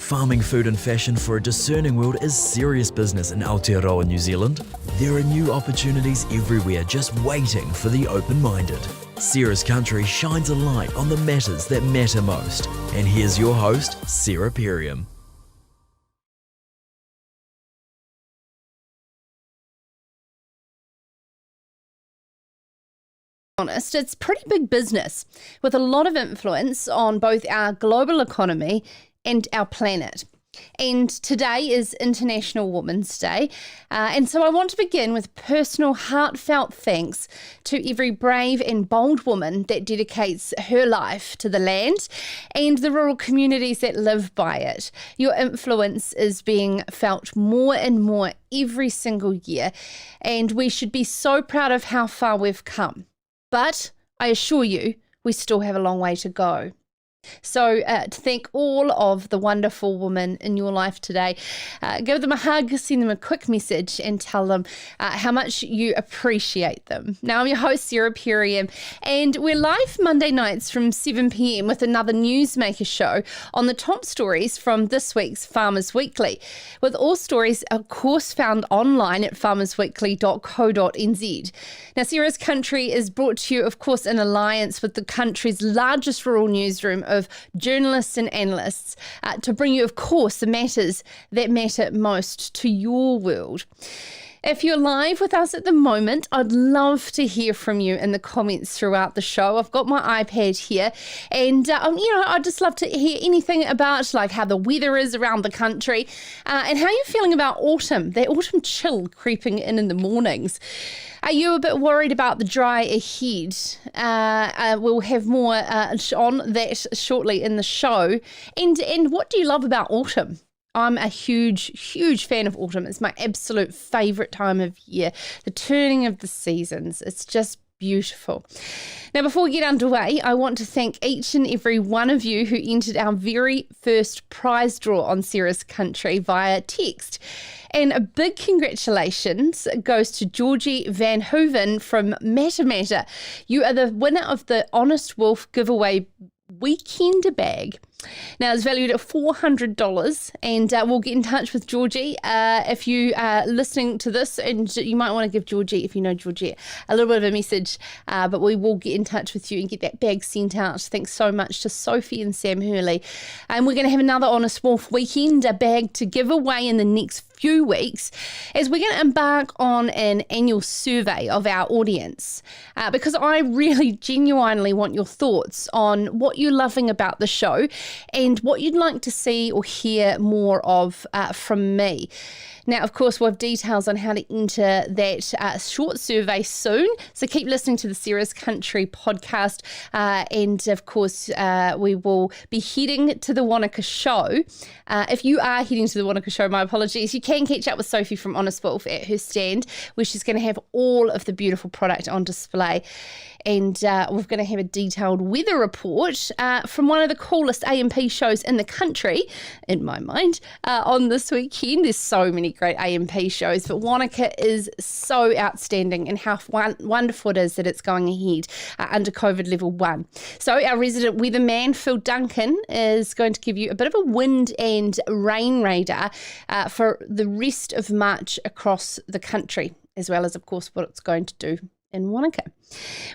Farming food and fashion for a discerning world is serious business in Aotearoa, New Zealand. There are new opportunities everywhere just waiting for the open-minded. Sarah's Country shines a light on the matters that matter most. And here's your host, Sarah Perriam. Honest, it's pretty big business with a lot of influence on both our global economy and our planet. And today is International Women's Day. And so I want to begin with personal heartfelt thanks to every brave and bold woman that dedicates her life to the land and the rural communities that live by it. Your influence is being felt more and more every single year, and we should be so proud of how far we've come. But I assure you, we still have a long way to go. So to thank all of the wonderful women in your life today, give them a hug, send them a quick message and tell them how much you appreciate them. Now, I'm your host, Sarah Perriam, and we're live Monday nights from 7 p.m. with another Newsmaker show on the top stories from this week's Farmers Weekly, with all stories, of course, found online at farmersweekly.co.nz. Now, Sarah's Country is brought to you, of course, in alliance with the country's largest rural newsroom of journalists and analysts to bring you, of course, the matters that matter most to your world. If you're live with us at the moment, I'd love to hear from you in the comments throughout the show. I've got my iPad here, and I'd just love to hear anything about like how the weather is around the country and how you're feeling about autumn, that autumn chill creeping in the mornings. Are you a bit worried about the dry ahead? We'll have more on that shortly in the show. And what do you love about autumn? I'm a huge fan of autumn. It's my absolute favourite time of year. The turning of the seasons. It's just beautiful. Now, before we get underway, I want to thank each and every one of you who entered our very first prize draw on Sarah's Country via text. And a big congratulations goes to Georgie Van Hooven from Matamata. You are the winner of the Honest Wolf giveaway weekend bag. Now, it's valued at $400, and we'll get in touch with Georgie if you are listening to this, and you might want to give Georgie, if you know Georgie, a little bit of a message, but we will get in touch with you and get that bag sent out. Thanks so much to Sophie and Sam Hurley. And we're going to have another Honest Wolf weekend bag to give away in the next few weeks, as we're going to embark on an annual survey of our audience, because I really genuinely want your thoughts on what you're loving about the show and what you'd like to see or hear more of from me. Now, of course, we'll have details on how to enter that short survey soon. So keep listening to the Sarah's Country podcast. And, of course, we will be heading to the Wanaka show. If you are heading to the Wanaka show, my apologies, you can catch up with Sophie from Honest Wolf at her stand, where she's going to have all of the beautiful product on display. And we're going to have a detailed weather report from one of the coolest AMP shows in the country, in my mind, on this weekend. There's so many great AMP shows, but Wanaka is so outstanding, and how wonderful it is that it's going ahead under COVID level 1. So our resident weatherman, Phil Duncan, is going to give you a bit of a wind and rain radar for the rest of March across the country, as well as, of course, what it's going to do in Wanaka.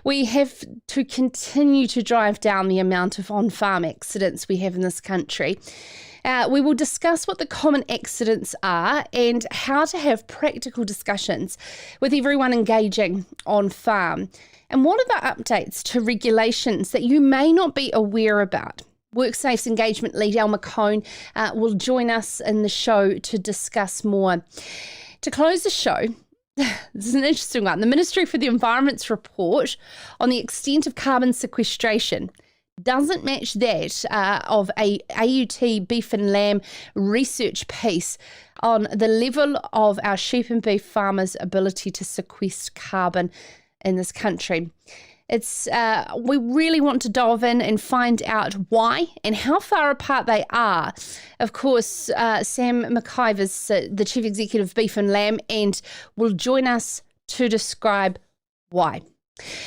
We have to continue to drive down the amount of on-farm accidents we have in this country. We will discuss what the common accidents are and how to have practical discussions with everyone engaging on farm. And what are the updates to regulations that you may not be aware about? WorkSafe's engagement lead, McCone, will join us in the show to discuss more. To close the show, this is an interesting one. The Ministry for the Environment's report on the extent of carbon sequestration doesn't match that of a AUT beef and lamb research piece on the level of our sheep and beef farmers' ability to sequester carbon in this country. We really want to dive in and find out why and how far apart they are. Of course, Sam McIvor's the Chief Executive of Beef and Lamb, and will join us to describe why.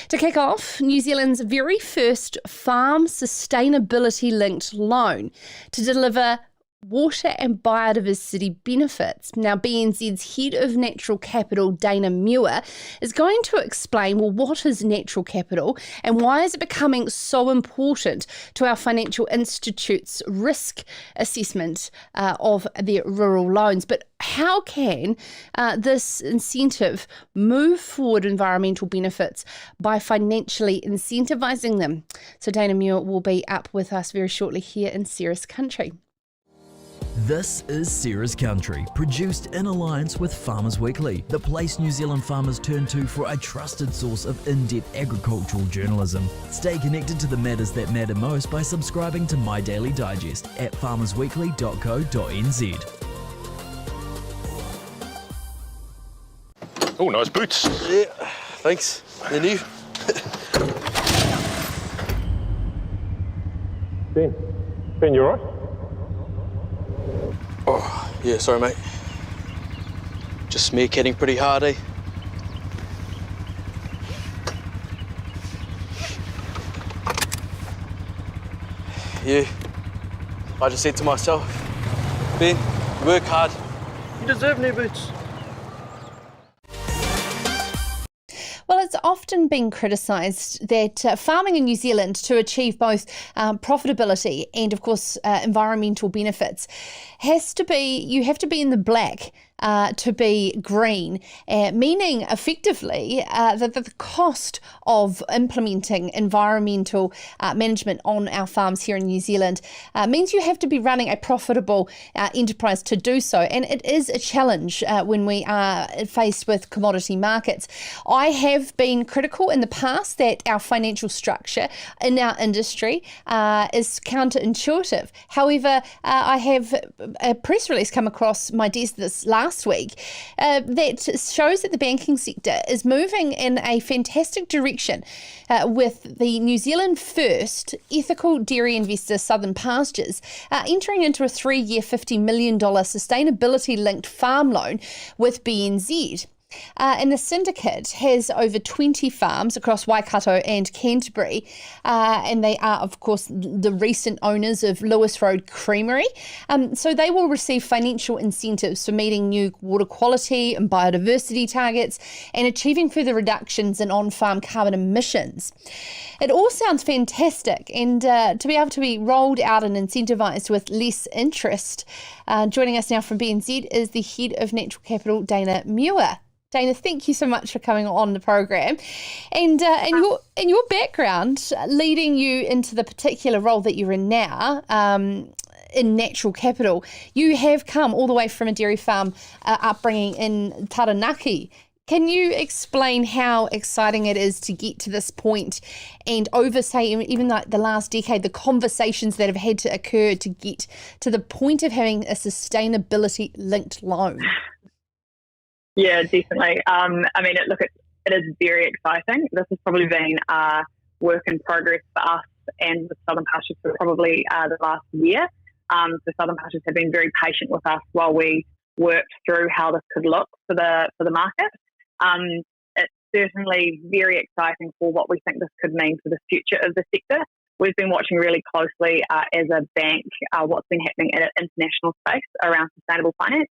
To kick off, New Zealand's very first farm sustainability-linked loan to deliver water and biodiversity benefits. Now, BNZ's Head of Natural Capital, Dana Muir, is going to explain, well, what is natural capital and why is it becoming so important to our financial institutes' risk assessment of their rural loans. But how can this incentive move forward environmental benefits by financially incentivising them? So Dana Muir will be up with us very shortly here in Sarah's Country. This is Sarah's Country, produced in alliance with Farmers Weekly, the place New Zealand farmers turn to for a trusted source of in-depth agricultural journalism. Stay connected to the matters that matter most by subscribing to My Daily Digest at farmersweekly.co.nz. Oh, nice boots. Yeah, thanks. They're new. Ben, you alright? Oh, yeah, sorry, mate. Just meerkatting pretty hard, eh? Yeah, I just said to myself, Ben, you work hard. You deserve new boots. Well, it's often been criticised that farming in New Zealand, to achieve both profitability and, of course, environmental benefits, you have to be in the black to be green, meaning effectively that the cost of implementing environmental management on our farms here in New Zealand means you have to be running a profitable enterprise to do so. And it is a challenge when we are faced with commodity markets. I have been critical in the past that our financial structure in our industry is counterintuitive. However, I have a press release come across my desk this last week that shows that the banking sector is moving in a fantastic direction with the New Zealand first ethical dairy investor Southern Pastures entering into a 3-year $50 million sustainability-linked farm loan with BNZ. And the syndicate has over 20 farms across Waikato and Canterbury, and they are, of course, the recent owners of Lewis Road Creamery. So they will receive financial incentives for meeting new water quality and biodiversity targets and achieving further reductions in on-farm carbon emissions. It all sounds fantastic, and to be able to be rolled out and incentivised with less interest. Joining us now from BNZ is the Head of Natural Capital, Dana Muir. Dana, thank you so much for coming on the program, and your background leading you into the particular role that you're in now in natural capital. You have come all the way from a dairy farm upbringing in Taranaki. Can you explain how exciting it is to get to this point and over, say, even like the last decade, the conversations that have had to occur to get to the point of having a sustainability-linked loan? Yeah, definitely. I mean, it is very exciting. This has probably been a work in progress for us and the Southern Pastures for probably the last year. So Southern Pastures have been very patient with us while we worked through how this could look for the market. It's certainly very exciting for what we think this could mean for the future of the sector. We've been watching really closely as a bank what's been happening in an international space around sustainable finance.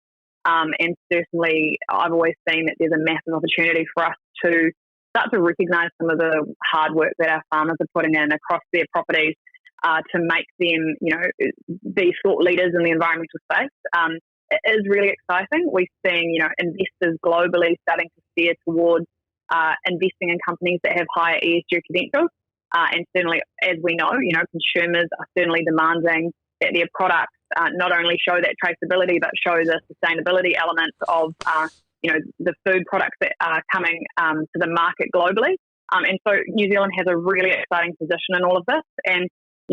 And certainly I've always seen that there's a massive opportunity for us to start to recognise some of the hard work that our farmers are putting in across their properties to make them, be thought leaders in the environmental space. It is really exciting. We're seeing, investors globally starting to steer towards investing in companies that have higher ESG credentials. And certainly, as we know, consumers are certainly demanding that their products not only show that traceability, but show the sustainability elements of, the food products that are coming to the market globally. And so New Zealand has a really exciting position in all of this. And,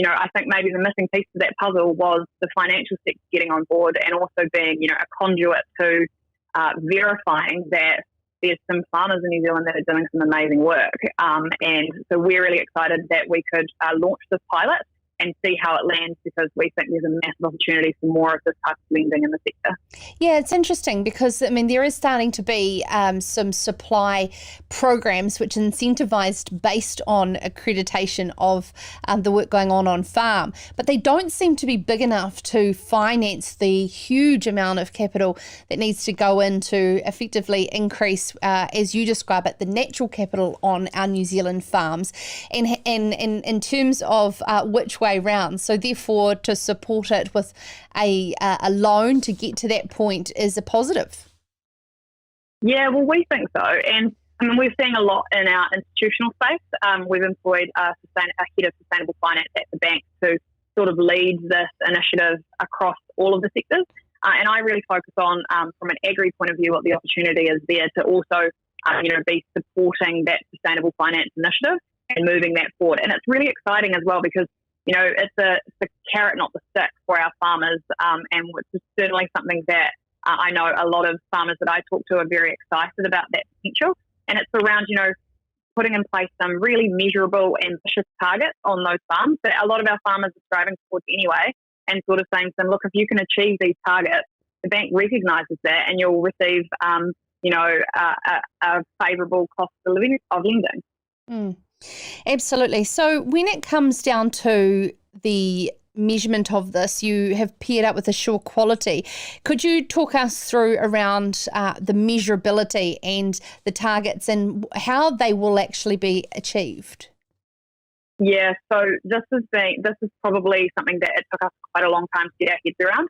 I think maybe the missing piece of that puzzle was the financial sector getting on board and also being, a conduit to verifying that there's some farmers in New Zealand that are doing some amazing work. And so we're really excited that we could launch this pilot and see how it lands, because we think there's a massive opportunity for more of this type of lending in the sector. Yeah, it's interesting because, there is starting to be some supply programs which are incentivised based on accreditation of the work going on farm, but they don't seem to be big enough to finance the huge amount of capital that needs to go in to effectively increase, as you describe it, the natural capital on our New Zealand farms, and in terms of which way round. So therefore, to support it with a loan to get to that point is a positive. Yeah, well, we think so. And we're seeing a lot in our institutional space. We've employed a head of sustainable finance at the bank to sort of lead this initiative across all of the sectors. And I really focus on, from an agri point of view, what the opportunity is there to also, be supporting that sustainable finance initiative and moving that forward. And it's really exciting as well because, it's a carrot, not the stick for our farmers. And which is certainly something that I know a lot of farmers that I talk to are very excited about that potential. And it's around, putting in place some really measurable, ambitious targets on those farms that a lot of our farmers are striving towards anyway, and sort of saying to them, look, if you can achieve these targets, the bank recognises that and you'll receive, a favourable cost of lending. Mm. Absolutely. So when it comes down to the measurement of this, you have paired up with Assure Quality. Could you talk us through around the measurability and the targets and how they will actually be achieved? Yeah, so this is probably something that it took us quite a long time to get our heads around.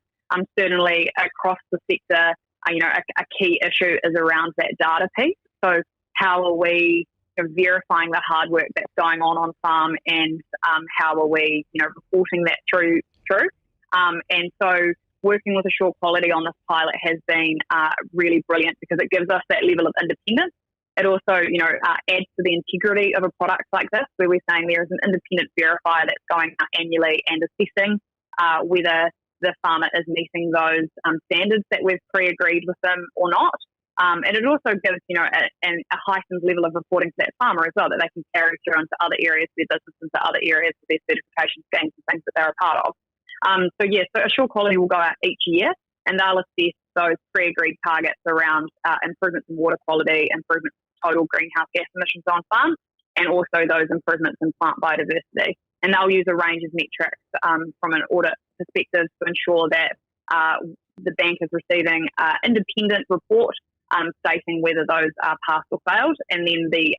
Certainly across the sector, a key issue is around that data piece. So how are we verifying the hard work that's going on farm, and how are we, reporting that through? And so working with Assure Quality on this pilot has been really brilliant because it gives us that level of independence. It also, adds to the integrity of a product like this, where we're saying there is an independent verifier that's going out annually and assessing whether the farmer is meeting those standards that we've pre-agreed with them or not. And it also gives, a heightened level of reporting to that farmer as well, that they can carry through into other areas of their business, into other areas of their certification schemes and things that they're a part of. So Assure Quality will go out each year and they'll assess those pre-agreed targets around improvements in water quality, improvements in total greenhouse gas emissions on farm, and also those improvements in plant biodiversity. And they'll use a range of metrics from an audit perspective to ensure that the bank is receiving an independent report stating whether those are passed or failed, and then the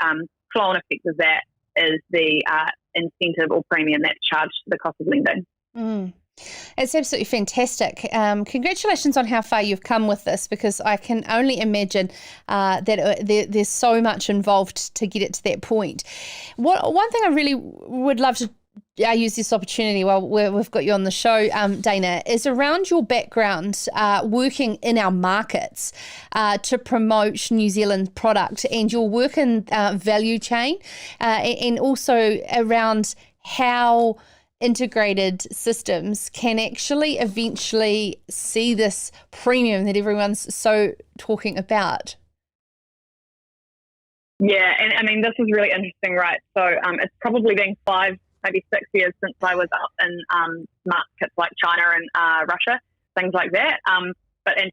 flow-on effect of that is the incentive or premium that's charged to the cost of lending. Mm. It's absolutely fantastic. Congratulations on how far you've come with this, because I can only imagine that there's so much involved to get it to that point. One thing I really would love to use this opportunity while we've got you on the show, Dana, is around your background working in our markets to promote New Zealand product, and your work in value chain, and also around how integrated systems can actually eventually see this premium that everyone's so talking about. Yeah, and this is really interesting, right? So it's probably been 5, maybe 6 years since I was up in markets like China and Russia, things like that. And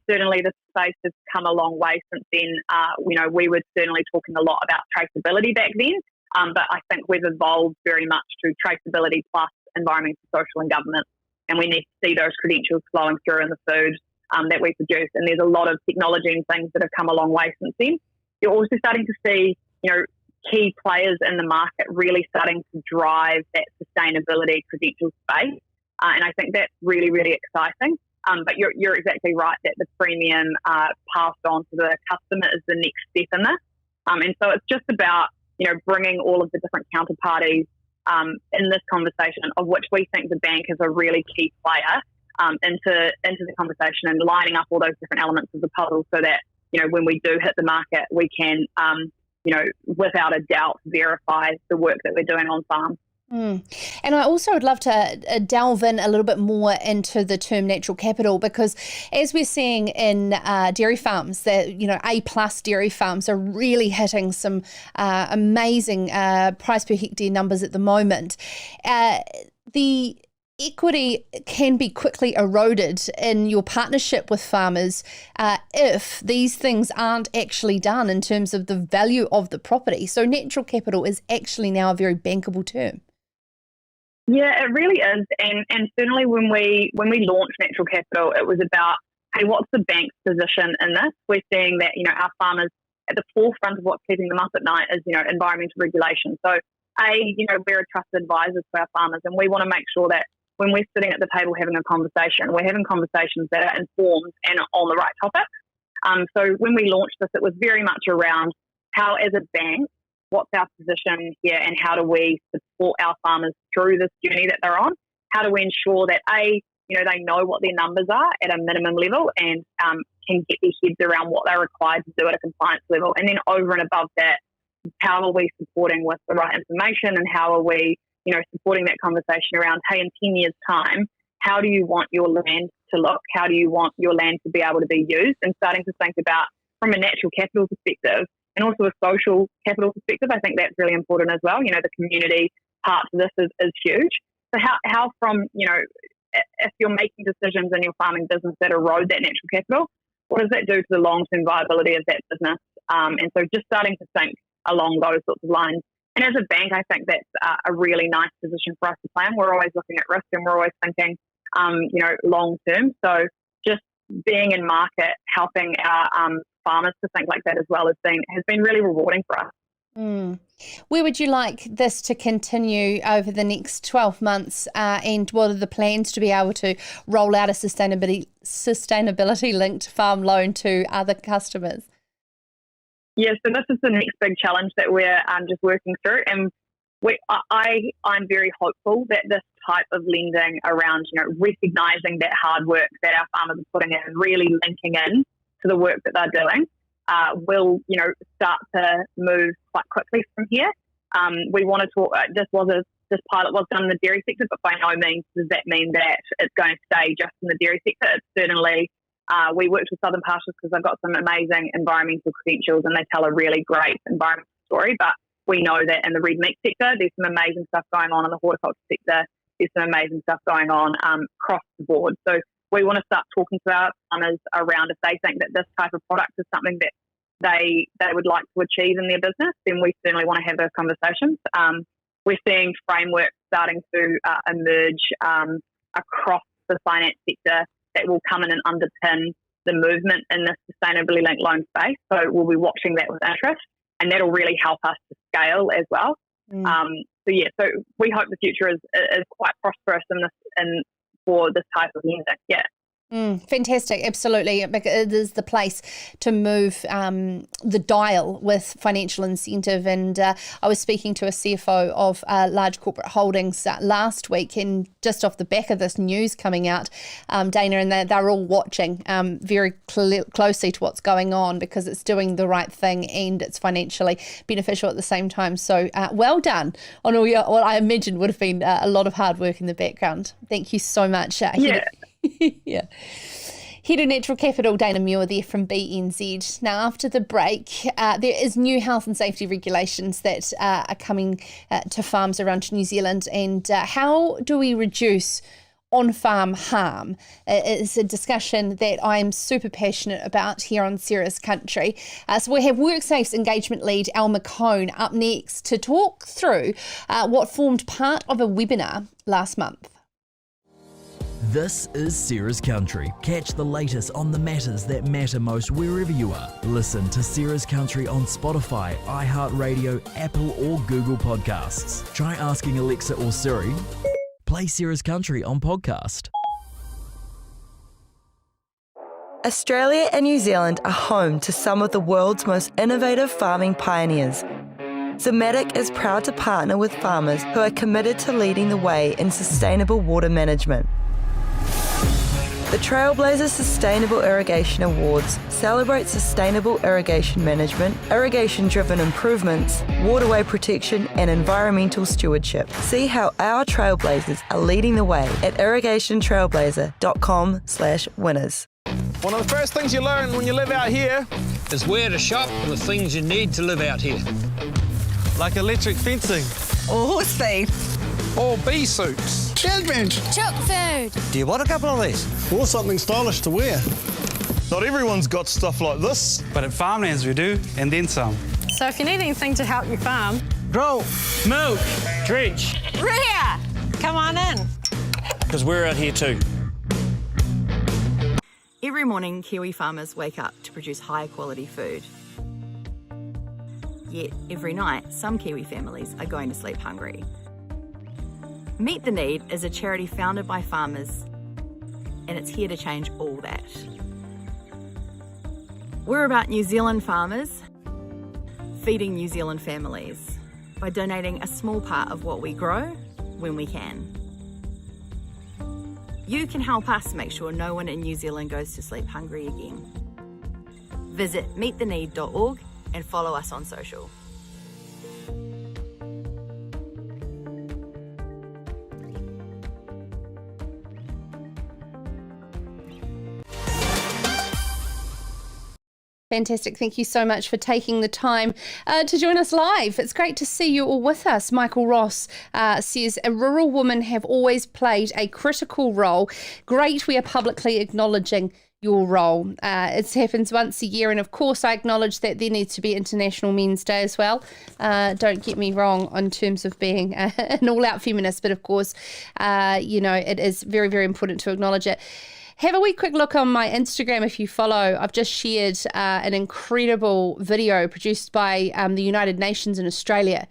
certainly the space has come a long way since then. We were certainly talking a lot about traceability back then, but I think we've evolved very much to traceability plus environmental, social and governance, and we need to see those credentials flowing through in the food that we produce. And there's a lot of technology and things that have come a long way since then. You're also starting to see, key players in the market really starting to drive that sustainability credential space, and I think that's really, really exciting. But you're exactly right that the premium passed on to the customer is the next step in this, and so it's just about bringing all of the different counterparties in this conversation, of which we think the bank is a really key player, into the conversation, and lining up all those different elements of the puzzle so that when we do hit the market, we can without a doubt verify the work that we're doing on farm. And I also would love to delve in a little bit more into the term natural capital, because as we're seeing in dairy farms, that A+ dairy farms are really hitting some amazing price per hectare numbers at the moment. The equity can be quickly eroded in your partnership with farmers if these things aren't actually done in terms of the value of the property. So natural capital is actually now a very bankable term. Yeah, it really is. And certainly when we launched Natural Capital, it was about, hey, what's the bank's position in this? We're seeing that, our farmers at the forefront of what's keeping them up at night is, environmental regulation. So, we're a trusted advisor to our farmers, and we want to make sure that when we're sitting at the table having a conversation, we're having conversations that are informed and on the right topics. So when we launched this, it was very much around how, as a bank, what's our position here and how do we support our farmers through this journey that they're on? How do we ensure that, they know what their numbers are at a minimum level and can get their heads around what they're required to do at a compliance level? And then over and above that, how are we supporting with the right information, and how are we, supporting that conversation around, hey, in 10 years' time, how do you want your land to look? How do you want your land to be able to be used? And starting to think about, from a natural capital perspective and also a social capital perspective, I think that's really important as well. The community part of this is huge. So how from, if you're making decisions in your farming business that erode that natural capital, what does that do to the long-term viability of that business? And so just starting to think along those sorts of lines. And as a bank, I think that's a really nice position for us to play in. We're always looking at risk and we're always thinking, long-term. So just being in market, helping our farmers to think like that as well has been really rewarding for us. Where would you like this to continue over the next 12 months and what are the plans to be able to roll out a sustainability linked farm loan to other customers? Yeah, so this is the next big challenge that we're just working through, and I'm very hopeful that this type of lending around, recognising that hard work that our farmers are putting in, really linking in to the work that they're doing, will, start to move quite quickly from here. We want to talk. This pilot was done in the dairy sector, but by no means does that mean that it's going to stay just in the dairy sector. It's certainly. We worked with Southern Pastures because they've got some amazing environmental credentials and they tell a really great environmental story. But we know that in the red meat sector, there's some amazing stuff going on in the horticulture sector. There's some amazing stuff going on across the board. So we want to start talking to our farmers around if they think that this type of product is something that they would like to achieve in their business, then we certainly want to have those conversations. We're seeing frameworks starting to emerge across the finance sector that will come in and underpin the movement in the sustainability linked loan space. So we'll be watching that with interest, and that'll really help us to scale as well. So we hope the future is quite prosperous for this type of lending. Yeah. Fantastic, absolutely. It is the place to move the dial with financial incentive. And I was speaking to a CFO of large corporate holdings last week, and just off the back of this news coming out, Dana, and they're all watching very closely to what's going on because it's doing the right thing and it's financially beneficial at the same time. So well done on all your, what I imagine would have been a lot of hard work in the background. Thank you so much. Yeah. Head of Natural Capital, Dana Muir there from BNZ. Now, after the break, there is new health and safety regulations that are coming to farms around New Zealand. And how do we reduce on-farm harm? It's a discussion that I'm super passionate about here on Sarah's Country. So we have WorkSafe's engagement lead, McCone, up next to talk through what formed part of a webinar last month. This is Sarah's Country. Catch the latest on the matters that matter most wherever you are. Listen to Sarah's Country on Spotify, iHeartRadio, Apple or Google Podcasts. Try asking Alexa or Siri. Play Sarah's Country on podcast. Australia and New Zealand are home to some of the world's most innovative farming pioneers. Zematic is proud to partner with farmers who are committed to leading the way in sustainable water management. The Trailblazer Sustainable Irrigation Awards celebrate sustainable irrigation management, irrigation-driven improvements, waterway protection and environmental stewardship. See how our Trailblazers are leading the way at irrigationtrailblazer.com/winners. One of the first things you learn when you live out here is where to shop and the things you need to live out here. like electric fencing or horse feed. or bee suits? Children. Chook food. Do you want a couple of these? Or something stylish to wear. Not everyone's got stuff like this. But at Farmlands we do, and then some. So if you need anything to help you farm, Grow, Milk, drench, Rhea, come on in. because we're out here too. Every morning, Kiwi farmers wake up to produce high quality food. Yet, every night, some Kiwi families are going to sleep hungry. Meet the Need is a charity founded by farmers, and it's here to change all that. We're about New Zealand farmers feeding New Zealand families by donating a small part of what we grow when we can. You can help us make sure no one in New Zealand goes to sleep hungry again. Visit meettheneed.org and follow us on social. Fantastic. Thank you so much for taking the time to join us live. It's great to see you all with us. Michael Ross says, rural women have always played a critical role. Great we are publicly acknowledging your role. It happens once a year, and of course I acknowledge that there needs to be International Men's Day as well. Don't get me wrong in terms of being an all-out feminist, but of course, it is very, very important to acknowledge it. Have a wee quick look on my Instagram if you follow. I've just shared an incredible video produced by the United Nations in Australia.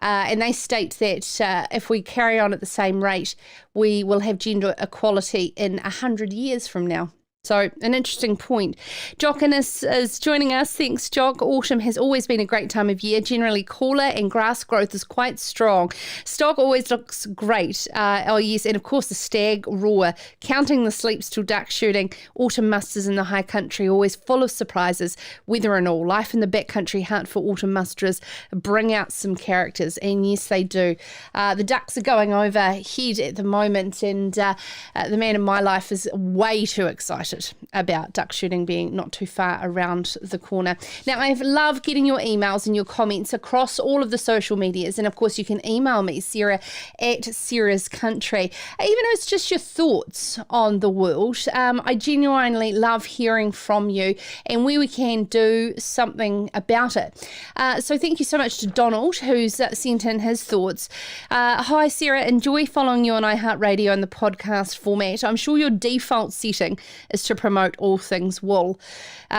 And they state that if we carry on at the same rate, we will have gender equality in 100 years from now. So an interesting point. Duncan is joining us. Thanks, Jock. Autumn has always been a great time of year, generally cooler, and grass growth is quite strong. Stock always looks great. Oh, yes, and of course the stag roar. Counting the sleeps till duck shooting. Autumn musters in the high country, always full of surprises, weather and all. Life in the backcountry hunt for autumn musterers bring out some characters, and yes, they do. The ducks are going overhead at the moment, and the man in my life is way too excited about duck shooting being not too far around the corner. Now, I love getting your emails and your comments across all of the social medias, and of course you can email me, Sarah at Sarah's Country. Even if it's just your thoughts on the world, I genuinely love hearing from you and where we can do something about it. So thank you so much to Donald, who's sent in his thoughts. Hi Sarah, enjoy following you on iHeartRadio in the podcast format. I'm sure your default setting is to promote all things wool.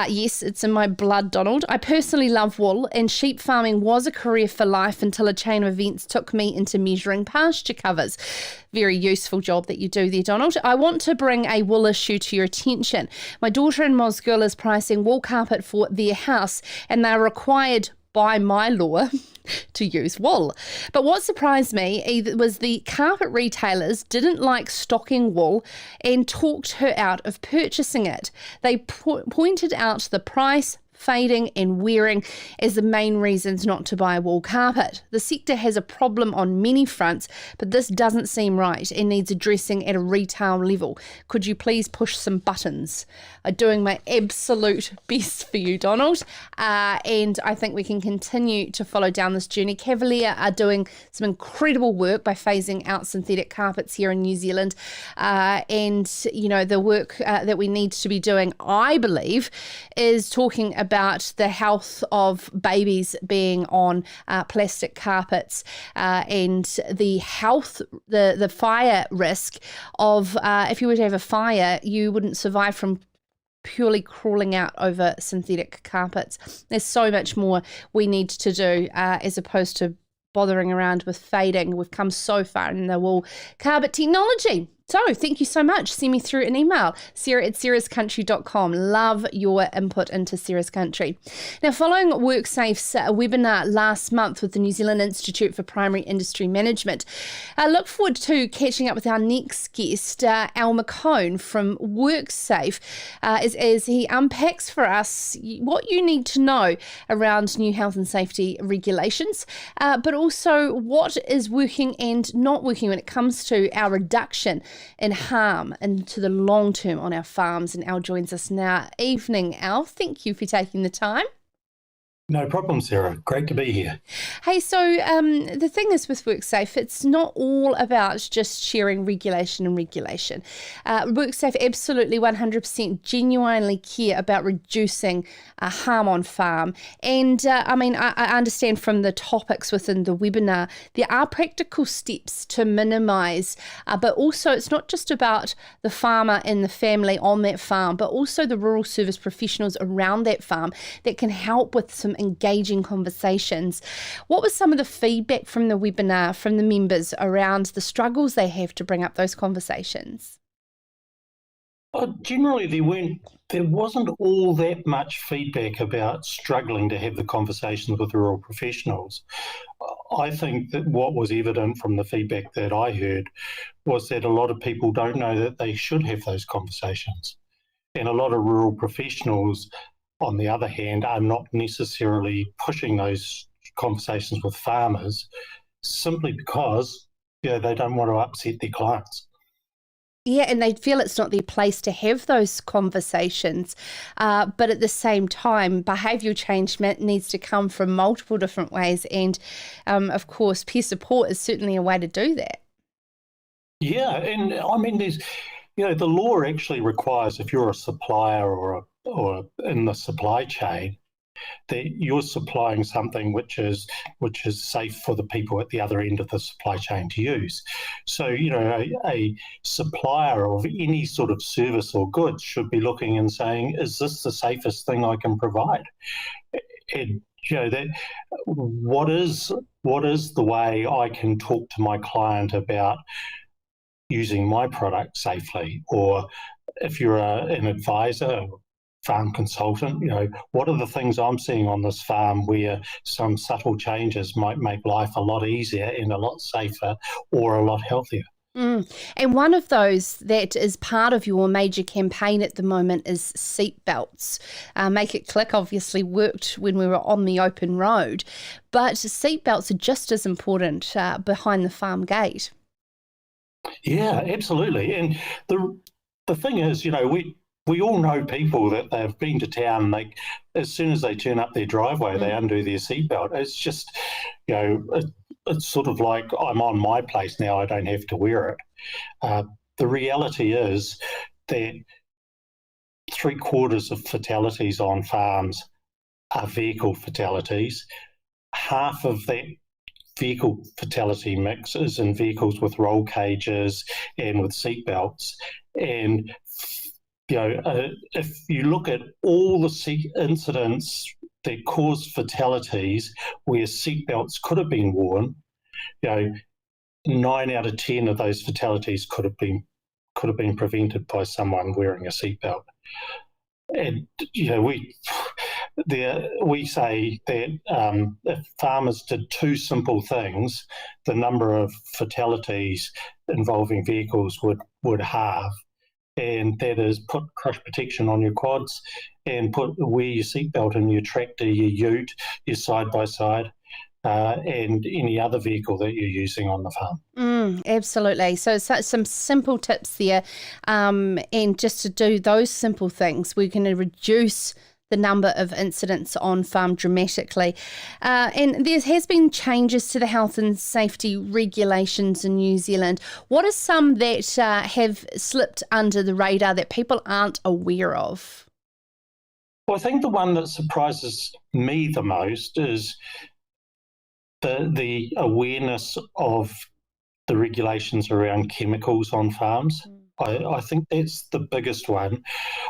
Yes, it's in my blood, Donald. I personally love wool, and sheep farming was a career for life until a chain of events took me into measuring pasture covers. Very useful job that you do there, Donald. I want to bring a wool issue to your attention. My daughter in Mosgiel is pricing wool carpet for their house, and they're required by my law to use wool. But what surprised me was the carpet retailers didn't like stocking wool and talked her out of purchasing it. They pointed out the price, fading and wearing as the main reasons not to buy wool carpet. The sector has a problem on many fronts, but this doesn't seem right and needs addressing at a retail level. Could you please push some buttons? I'm doing my absolute best for you, Donald, and I think we can continue to follow down this journey. Cavalier are doing some incredible work by phasing out synthetic carpets here in New Zealand, and the work that we need to be doing, I believe, is talking about the health of babies being on plastic carpets, and the health, the fire risk of if you were to have a fire, you wouldn't survive from purely crawling out over synthetic carpets. There's so much more we need to do as opposed to bothering around with fading. We've come so far in the wool carpet technology. So thank you so much. Send me through an email, Sarah at sarahscountry.com. Love your input into Sarah's Country. Now, following WorkSafe's webinar last month with the New Zealand Institute for Primary Industry Management, I look forward to catching up with our next guest, Al McCone from WorkSafe, as he unpacks for us what you need to know around new health and safety regulations, but also what is working and not working when it comes to our reduction in harm into the long term on our farms. And Al joins us now. Evening, Al. Thank you for taking the time. No problem, Sarah. Great to be here. Hey, so the thing is with WorkSafe, it's not all about just sharing regulation and regulation. WorkSafe absolutely 100% genuinely care about reducing harm on farm. And I understand from the topics within the webinar, there are practical steps to minimise, but also it's not just about the farmer and the family on that farm, but also the rural service professionals around that farm that can help with some engaging conversations. What was some of the feedback from the webinar from the members around the struggles they have to bring up those conversations? Generally, there wasn't all that much feedback about struggling to have the conversations with rural professionals. I think that what was evident from the feedback that I heard was that a lot of people don't know that they should have those conversations. And a lot of rural professionals, on the other hand, are not necessarily pushing those conversations with farmers simply because they don't want to upset their clients. Yeah, and they feel it's not their place to have those conversations. But at the same time, behavioural change needs to come from multiple different ways. And, of course, peer support is certainly a way to do that. Yeah, and I mean, there's, the law actually requires if you're a supplier or in the supply chain, that you're supplying something which is safe for the people at the other end of the supply chain to use. So, a supplier of any sort of service or goods should be looking and saying, is this the safest thing I can provide? And, that what is the way I can talk to my client about using my product safely? Or if you're an advisor, farm consultant, what are the things I'm seeing on this farm where some subtle changes might make life a lot easier and a lot safer or a lot healthier? And one of those that is part of your major campaign at the moment is seat belts. Make It Click obviously worked when we were on the open road, but seat belts are just as important behind the farm gate. Yeah, absolutely. And the thing is, we all know people that they've been to town, as soon as they turn up their driveway, they undo their seatbelt. It's just, it's sort of like, I'm on my place now, I don't have to wear it. The reality is that 3/4 of fatalities on farms are vehicle fatalities. Half of that vehicle fatality mix is in vehicles with roll cages and with seatbelts. And if you look at all the incidents that cause fatalities where seatbelts could have been worn, 9 out of 10 of those fatalities could have been prevented by someone wearing a seatbelt. And we say that if farmers did two simple things, the number of fatalities involving vehicles would halve. And that is put crush protection on your quads and wear your seatbelt in your tractor, your ute, your side-by-side, and any other vehicle that you're using on the farm. Absolutely. So some simple tips there. And just to do those simple things, we're going to reduce the number of incidents on farm dramatically. And there has been changes to the health and safety regulations in New Zealand. What are some that have slipped under the radar that people aren't aware of? Well, I think the one that surprises me the most is the awareness of the regulations around chemicals on farms. I think that's the biggest one.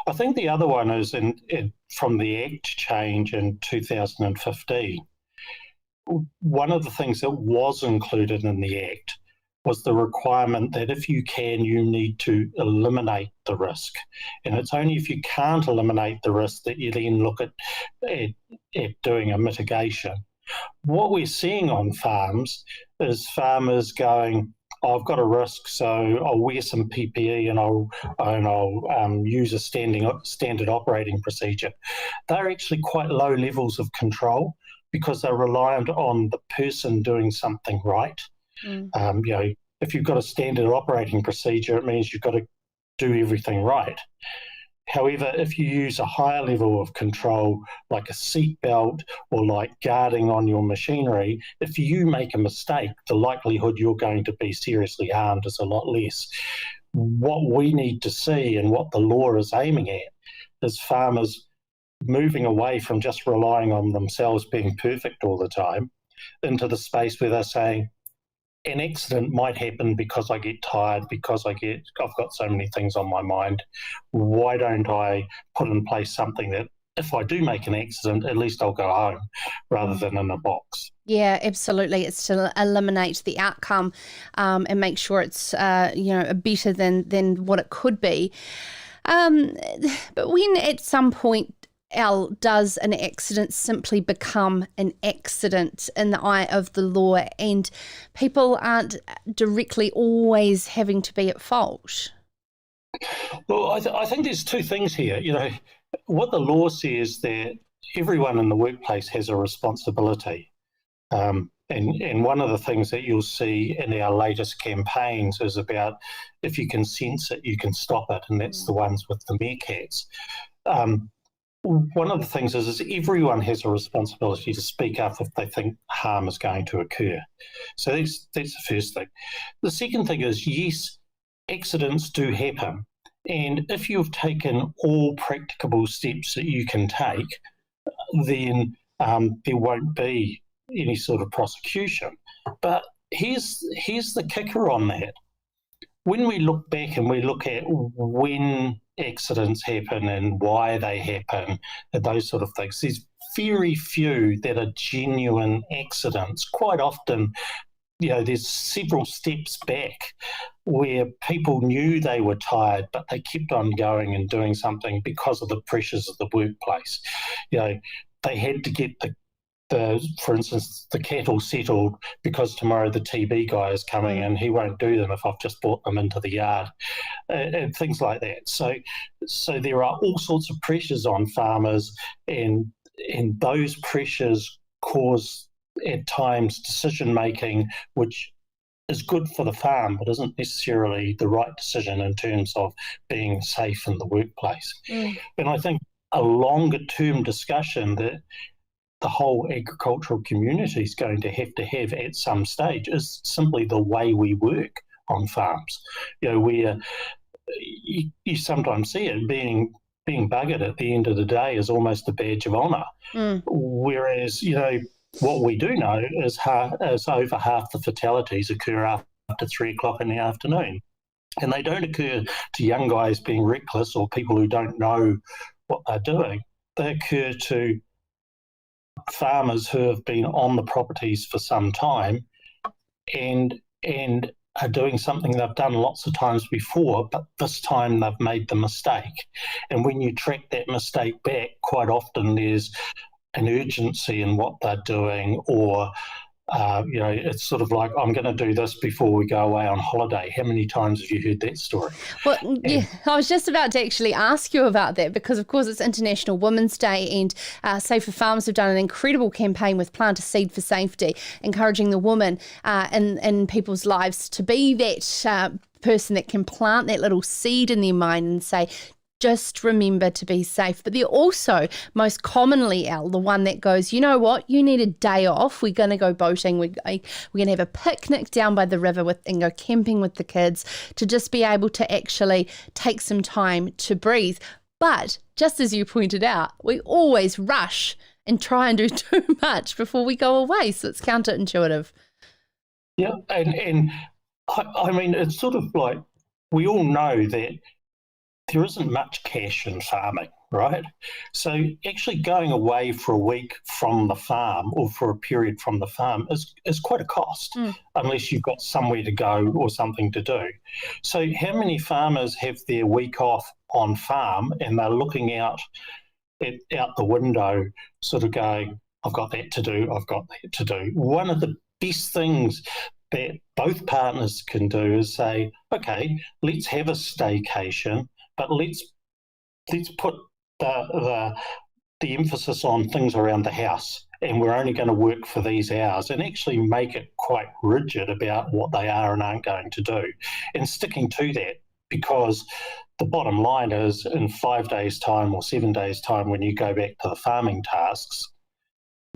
I think the other one is from the Act change in 2015. One of the things that was included in the Act was the requirement that if you can, you need to eliminate the risk. And it's only if you can't eliminate the risk that you then look at doing a mitigation. What we're seeing on farms is farmers going, I've got a risk, so I'll wear some PPE and I'll use a standard operating procedure. They're actually quite low levels of control because they're reliant on the person doing something right. If you've got a standard operating procedure, it means you've got to do everything right. However, if you use a higher level of control, like a seat belt or like guarding on your machinery, if you make a mistake, the likelihood you're going to be seriously harmed is a lot less. What we need to see and what the law is aiming at is farmers moving away from just relying on themselves being perfect all the time into the space where they're saying, an accident might happen because I get tired, because I've got so many things on my mind. Why don't I put in place something that if I do make an accident, at least I'll go home rather than in a box? Yeah, absolutely. It's to eliminate the outcome and make sure it's better than what it could be. But when at some point, does an accident simply become an accident in the eye of the law, and people aren't directly always having to be at fault? Well, I think there's two things here. What the law says that everyone in the workplace has a responsibility. And one of the things that you'll see in our latest campaigns is about if you can sense it, you can stop it, and that's the ones with the meerkats. One of the things is everyone has a responsibility to speak up if they think harm is going to occur. So that's the first thing. The second thing is, yes, accidents do happen. And if you've taken all practicable steps that you can take, then there won't be any sort of prosecution. But here's the kicker on that. When we look back and we look at when accidents happen and why they happen and those sort of things, there's very few that are genuine accidents. Quite often, there's several steps back where people knew they were tired, but they kept on going and doing something because of the pressures of the workplace. They had to get for instance, the cattle settled because tomorrow the TB guy is coming and he won't do them if I've just brought them into the yard, and things like that. So there are all sorts of pressures on farmers, and those pressures cause at times decision making which is good for the farm but isn't necessarily the right decision in terms of being safe in the workplace. And I think a longer term discussion that the whole agricultural community is going to have at some stage is simply the way we work on farms. Where you sometimes see it being buggered at the end of the day is almost a badge of honour. Whereas, what we do know is over half the fatalities occur after 3 o'clock in the afternoon. And they don't occur to young guys being reckless or people who don't know what they're doing. They occur to farmers who have been on the properties for some time and are doing something they've done lots of times before, but this time they've made the mistake. And when you track that mistake back, quite often there's an urgency in what they're doing, or it's sort of like, I'm going to do this before we go away on holiday. How many times have you heard that story? Well, yeah, I was just about to actually ask you about that because, of course, it's International Women's Day, and Safer Farms have done an incredible campaign with Plant a Seed for Safety, encouraging the woman in people's lives to be that person that can plant that little seed in their mind and say, just remember to be safe. But they're also most commonly, the one that goes, you know what, you need a day off. We're going to go boating. We're going to have a picnic down by the river and go camping with the kids, to just be able to actually take some time to breathe. But just as you pointed out, we always rush and try and do too much before we go away. So it's counterintuitive. Yeah, and I mean, it's sort of like we all know that there isn't much cash in farming, right? So actually going away for a week from the farm or for a period from the farm is quite a cost, unless you've got somewhere to go or something to do. So how many farmers have their week off on farm and they're looking out the window sort of going, I've got that to do, I've got that to do. One of the best things that both partners can do is say, okay, let's have a staycation, but let's put the emphasis on things around the house, and we're only going to work for these hours, and actually make it quite rigid about what they are and aren't going to do, and sticking to that, because the bottom line is in 5 days' time or 7 days' time, when you go back to the farming tasks,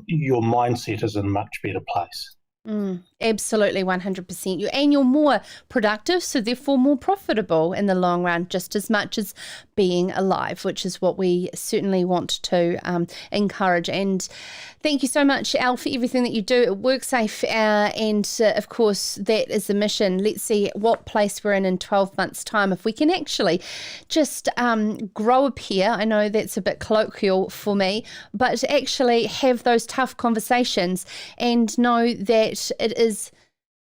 your mindset is in a much better place. Absolutely, 100%. You're more productive, so therefore more profitable in the long run, just as much as being alive, which is what we certainly want to encourage. And thank you so much, Al, for everything that you do at WorkSafe. And of course, that is the mission. Let's see what place we're in 12 months' time. If we can actually just grow a pair, I know that's a bit colloquial for me, but actually have those tough conversations and know that it is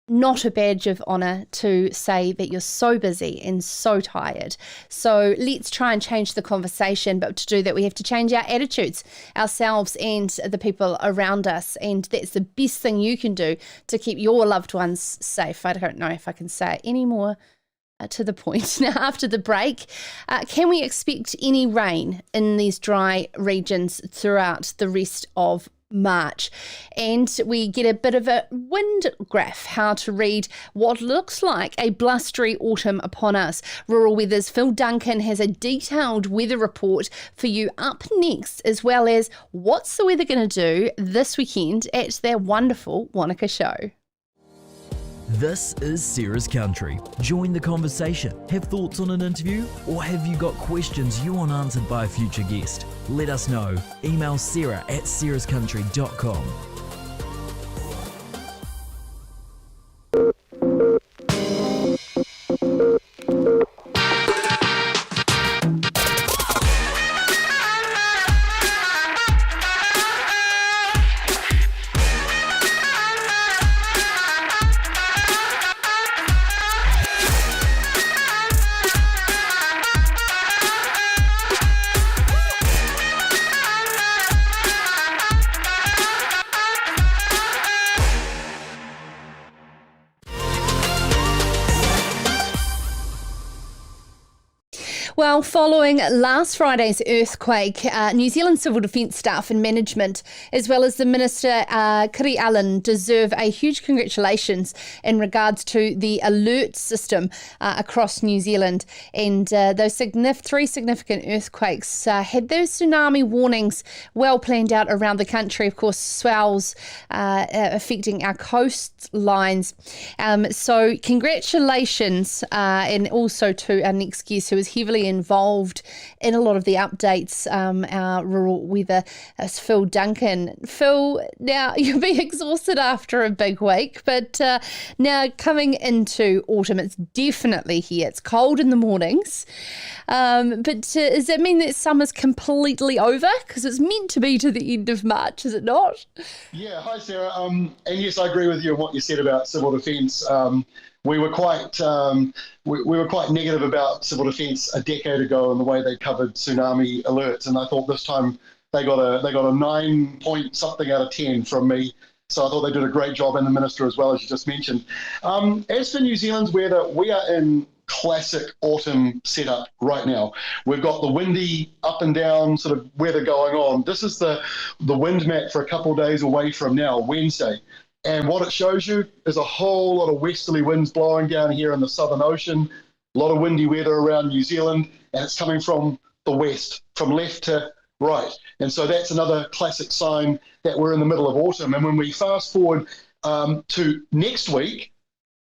not a badge of honour to say that you're so busy and so tired. So let's try and change the conversation, but to do that we have to change our attitudes, ourselves and the people around us, and that's the best thing you can do to keep your loved ones safe. I don't know if I can say it any more to the point. Now, after the break, can we expect any rain in these dry regions throughout the rest of March? And we get a bit of a wind graph, how to read what looks like a blustery autumn upon us. Rural Weather's Phil Duncan has a detailed weather report for you up next, as well as what's the weather going to do this weekend at their wonderful Wanaka show. This is Sarah's Country. Join the conversation. Have thoughts on an interview? Or have you got questions you want answered by a future guest? Let us know. Email sarah@sarahscountry.com. Well, following last Friday's earthquake, New Zealand Civil Defence staff and management, as well as the Minister, Kiri Allen, deserve a huge congratulations in regards to the alert system across New Zealand. And those three significant earthquakes had those tsunami warnings well planned out around the country. Of course, swells affecting our coastlines. So congratulations, and also to our next guest, who is heavily involved in a lot of the updates, our rural weather, Phil Duncan. Phil, now you'll be exhausted after a big week, but now coming into autumn, it's definitely here. It's cold in the mornings, but does that mean that summer's completely over? Because it's meant to be to the end of March, is it not? Yeah, hi Sarah. And yes, I agree with you on what you said about civil defence. We were quite negative about civil defence a decade ago and the way they covered tsunami alerts, and I thought this time they got a 9 point something out of 10 from me. So I thought they did a great job, and the minister as well, as you just mentioned. As for New Zealand's weather, we are in classic autumn setup right now. We've got the windy up and down sort of weather going on. This is the wind map for a couple of days away from now, Wednesday. And what it shows you is a whole lot of westerly winds blowing down here in the Southern Ocean, a lot of windy weather around New Zealand, and it's coming from the west, from left to right. And so that's another classic sign that we're in the middle of autumn. And when we fast forward to next week,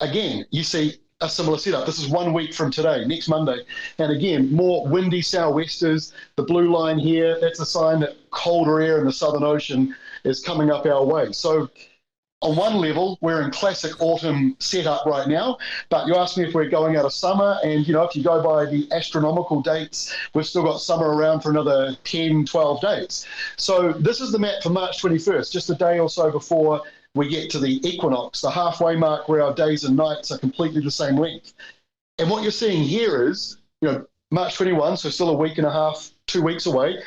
again, you see a similar setup. This is 1 week from today, next Monday. And again, more windy sou'westers. The blue line here, that's a sign that colder air in the Southern Ocean is coming up our way. So on one level, we're in classic autumn setup right now, but you asked me if we're going out of summer, and if you go by the astronomical dates, we've still got summer around for another 10, 12 days. So this is the map for March 21st, just a day or so before we get to the equinox, the halfway mark where our days and nights are completely the same length. And what you're seeing here is, March 21, so still a week and a half, 2 weeks away,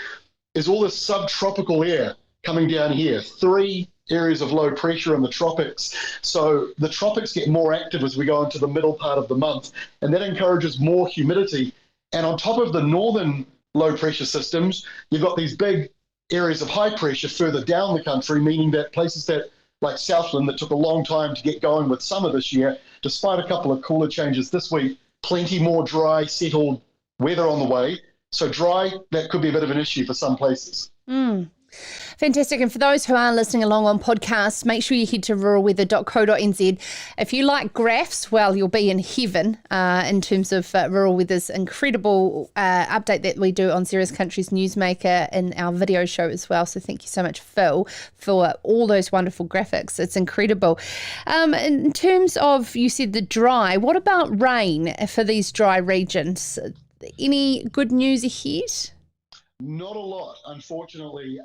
is all this subtropical air coming down here. 3 areas of low pressure in the tropics. So the tropics get more active as we go into the middle part of the month, and that encourages more humidity. And on top of the northern low pressure systems, you've got these big areas of high pressure further down the country, meaning that places that like Southland that took a long time to get going with summer this year, despite a couple of cooler changes this week, plenty more dry, settled weather on the way. So dry, that could be a bit of an issue for some places. Fantastic. And for those who are listening along on podcasts, make sure you head to ruralweather.co.nz. If you like graphs, well, you'll be in heaven in terms of Rural Weather's incredible update that we do on Serious Country's Newsmaker in our video show as well. So thank you so much, Phil, for all those wonderful graphics. It's incredible. In terms of, you said the dry, what about rain for these dry regions? Any good news ahead? Not a lot, unfortunately.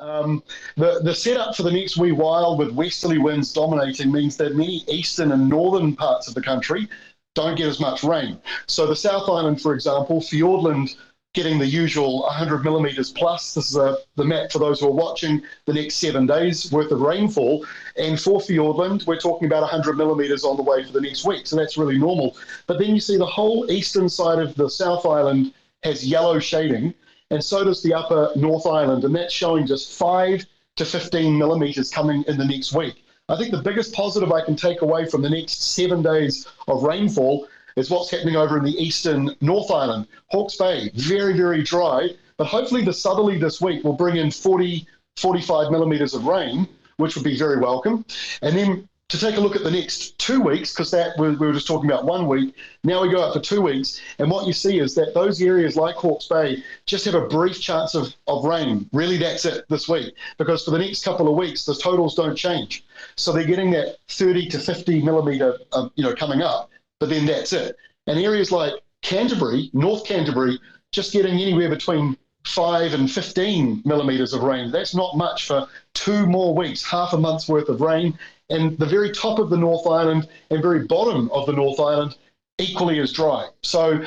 The setup for the next wee while with westerly winds dominating means that many eastern and northern parts of the country don't get as much rain. So the South Island, for example, Fiordland getting the usual 100 millimetres plus. This is the map for those who are watching, the next 7 days worth of rainfall. And for Fiordland, we're talking about 100 millimetres on the way for the next week. So that's really normal. But then you see the whole eastern side of the South Island has yellow shading, and so does the upper North Island, and that's showing just 5 to 15 millimetres coming in the next week. I think the biggest positive I can take away from the next 7 days of rainfall is what's happening over in the eastern North Island. Hawke's Bay, very, very dry, but hopefully the southerly this week will bring in 40, 45 millimetres of rain, which would be very welcome. And then to take a look at the next 2 weeks, because that we were just talking about 1 week, now we go out for 2 weeks, and what you see is that those areas like Hawke's Bay just have a brief chance of rain. Really, that's it this week, because for the next couple of weeks, the totals don't change. So they're getting that 30 to 50 millimetre coming up, but then that's it. And areas like Canterbury, North Canterbury, just getting anywhere between 5 and 15 millimetres of rain. That's not much for 2 more weeks, half a month's worth of rain. And the very top of the North Island and very bottom of the North Island equally as dry. So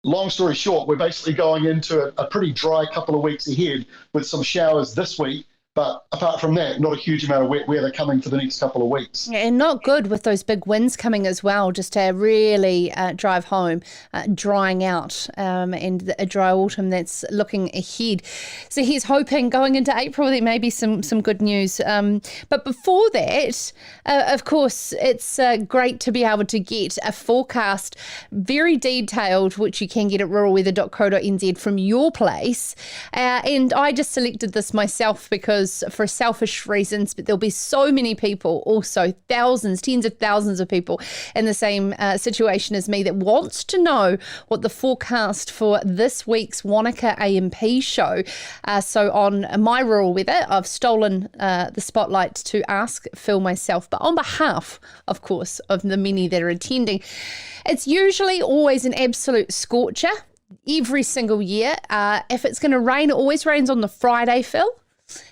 long story short, we're basically going into a pretty dry couple of weeks ahead with some showers this week. But apart from that, not a huge amount of wet weather coming for the next couple of weeks. And not good with those big winds coming as well, just to really drive home, drying out, and a dry autumn that's looking ahead. So here's hoping going into April there may be some good news. But before that, of course, it's great to be able to get a forecast, very detailed, which you can get at ruralweather.co.nz from your place. And I just selected this myself because for selfish reasons, but there'll be so many people, also thousands, tens of thousands of people in the same situation as me that wants to know what the forecast for this week's Wanaka AMP show. So on my Rural Weather, I've stolen the spotlight to ask Phil myself, but on behalf, of course, of the many that are attending. It's usually always an absolute scorcher every single year. If it's going to rain, it always rains on the Friday, Phil.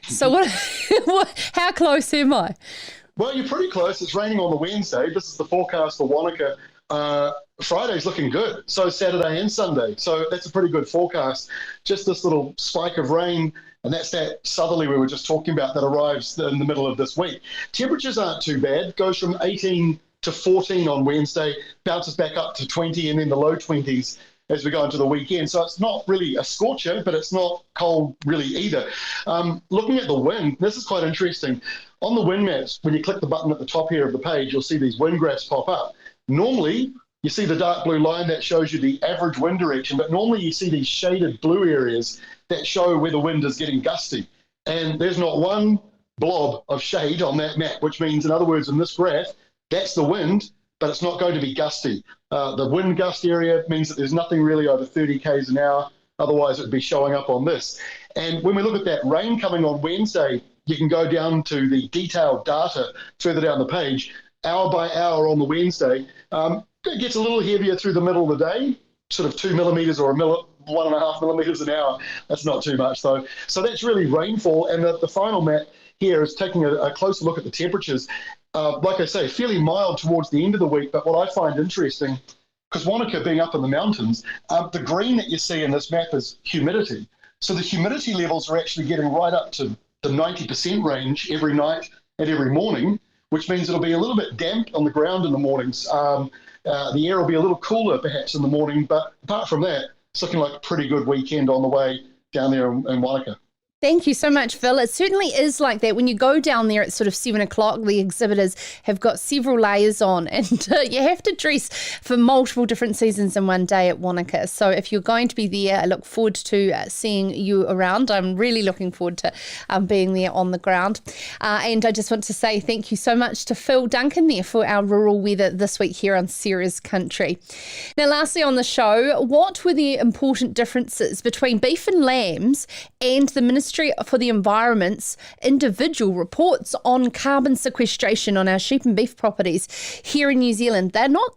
So how close am I? Well, you're pretty close. It's raining on the Wednesday. This is the forecast for Wanaka. Friday's looking good. So Saturday and Sunday. So that's a pretty good forecast. Just this little spike of rain, and that's that southerly we were just talking about that arrives in the middle of this week. Temperatures aren't too bad. Goes from 18 to 14 on Wednesday, bounces back up to 20, and then the low 20s as we go into the weekend. So it's not really a scorcher, but it's not cold really either. Looking at the wind, this is quite interesting. On the wind maps, when you click the button at the top here of the page, you'll see these wind graphs pop up. Normally, you see the dark blue line that shows you the average wind direction, but normally you see these shaded blue areas that show where the wind is getting gusty. And there's not one blob of shade on that map, which means, in other words, in this graph, that's the wind, but it's not going to be gusty. The wind gust area means that there's nothing really over 30 k's an hour. Otherwise, it would be showing up on this. And when we look at that rain coming on Wednesday, you can go down to the detailed data further down the page, hour by hour on the Wednesday. It gets a little heavier through the middle of the day, sort of 2 millimetres or 1.5 millimetres an hour. That's not too much, though. So that's really rainfall. And the final map here is taking a closer look at the temperatures. Like I say, fairly mild towards the end of the week, but what I find interesting, because Wanaka being up in the mountains, the green that you see in this map is humidity. So the humidity levels are actually getting right up to the 90% range every night and every morning, which means it'll be a little bit damp on the ground in the mornings. The air will be a little cooler perhaps in the morning, but apart from that, it's looking like a pretty good weekend on the way down there in Wanaka. Thank you so much, Phil. It certainly is like that. When you go down there at sort of 7 o'clock, the exhibitors have got several layers on, and you have to dress for multiple different seasons in one day at Wanaka. So if you're going to be there, I look forward to seeing you around. I'm really looking forward to being there on the ground. And I just want to say thank you so much to Phil Duncan there for our rural weather this week here on Sarah's Country. Now, lastly on the show, what were the important differences between beef and lambs and the Ministry for the Environment's individual reports on carbon sequestration on our sheep and beef properties here in New Zealand? They're not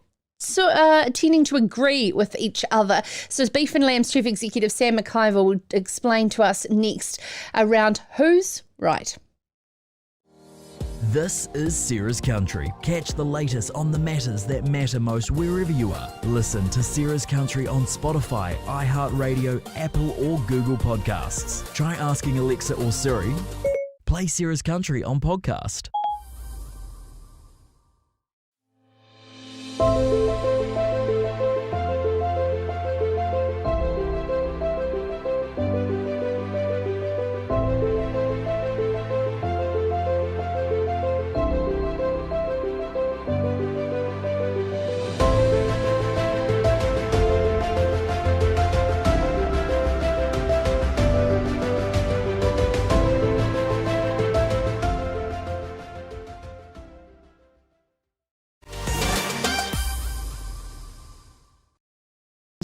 tending to agree with each other. So as Beef and Lambs Chief Executive Sam McIvor will explain to us next around who's right. This is Sarah's Country. Catch the latest on the matters that matter most wherever you are. Listen to Sarah's Country on Spotify, iHeartRadio, Apple or Google Podcasts. Try asking Alexa or Siri. Play Sarah's Country on podcast.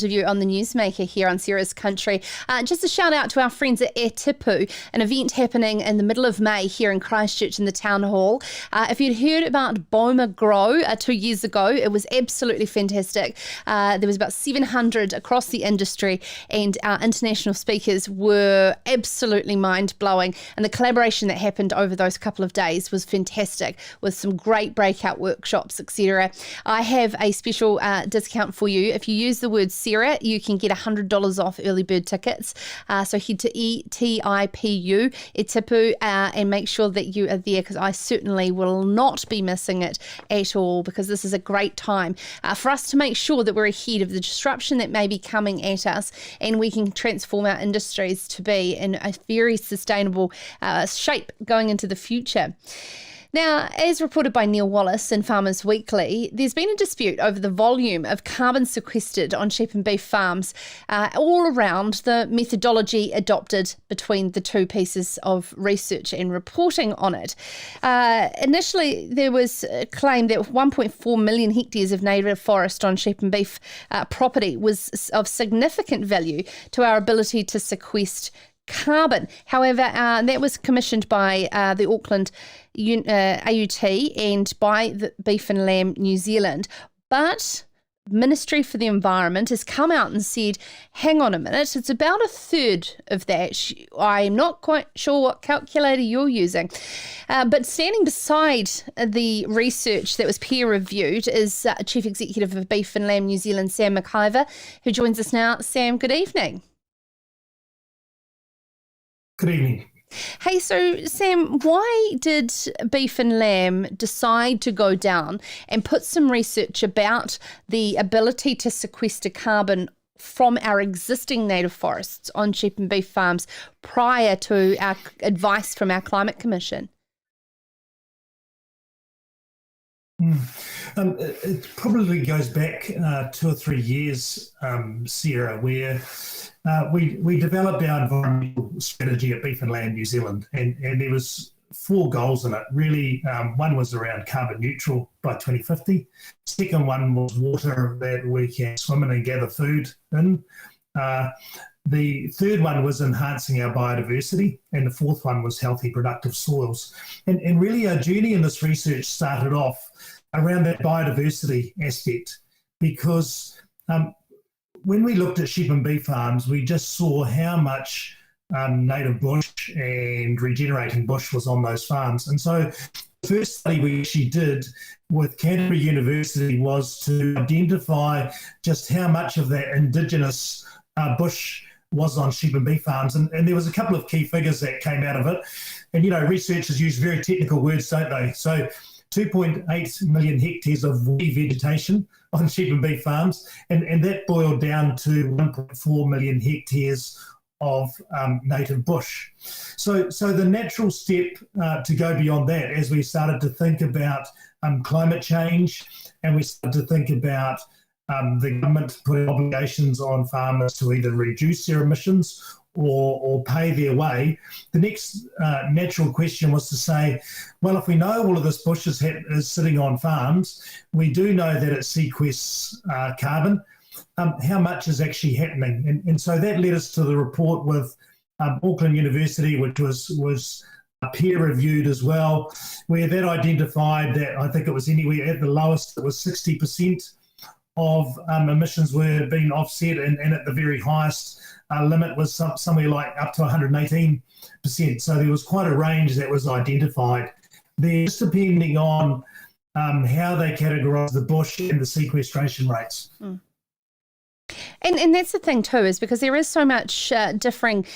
Interview on the Newsmaker here on Sarah's Country. Just a shout out to our friends at E Tipu, an event happening in the middle of May here in Christchurch in the Town Hall. If you'd heard about Boma Grow 2 years ago, it was absolutely fantastic. There was about 700 across the industry, and our international speakers were absolutely mind-blowing, and the collaboration that happened over those couple of days was fantastic, with some great breakout workshops, etc. I have a special discount for you. If you use the word Sarah, you can get $100 off early bird tickets. So head to ETIPU, Etipu, and make sure that you are there, because I certainly will not be missing it at all, because this is a great time for us to make sure that we're ahead of the disruption that may be coming at us, and we can transform our industries to be in a very sustainable shape going into the future. Now, as reported by Neil Wallace in Farmers Weekly, there's been a dispute over the volume of carbon sequestered on sheep and beef farms all around the methodology adopted between the two pieces of research and reporting on it. Initially, there was a claim that 1.4 million hectares of native forest on sheep and beef property was of significant value to our ability to sequester carbon. However, that was commissioned by the Auckland AUT and by the Beef and Lamb New Zealand. But Ministry for the Environment has come out and said, hang on a minute, it's about a third of that. I'm not quite sure what calculator you're using. But standing beside the research that was peer reviewed is Chief Executive of Beef and Lamb New Zealand, Sam McIvor, who joins us now. Sam, good evening. Good evening. Hey, so Sam, why did Beef and Lamb decide to go down and put some research about the ability to sequester carbon from our existing native forests on sheep and beef farms prior to our advice from our Climate Commission? It probably goes back 2 or 3 years, Sarah, where we developed our environmental strategy at Beef and Lamb New Zealand, and there was 4 goals in it. Really, one was around carbon neutral by 2050. Second one was water that we can swim in and gather food in. The third one was enhancing our biodiversity, and the fourth one was healthy, productive soils. And really our journey in this research started off around that biodiversity aspect, because when we looked at sheep and beef farms, we just saw how much native bush and regenerating bush was on those farms. And so the first study we actually did with Canterbury University was to identify just how much of that indigenous bush was on sheep and beef farms. And there was a couple of key figures that came out of it. And, you know, researchers use very technical words, don't they? So 2.8 million hectares of woody vegetation on sheep and beef farms, and that boiled down to 1.4 million hectares of native bush. So the natural step to go beyond that, as we started to think about climate change, and we started to think about the government putting obligations on farmers to either reduce their emissions or pay their way, the next natural question was to say, well, if we know all of this bush is sitting on farms, we do know that it sequests carbon. How much is actually happening? And so that led us to the report with Auckland University, which was peer-reviewed as well, where that identified that I think it was anywhere at the lowest, it was 60% of emissions were being offset, and at the very highest limit was somewhere like up to 118%. So there was quite a range that was identified there, just depending on how they categorise the bush and the sequestration rates. Mm. And that's the thing too, is because there is so much differing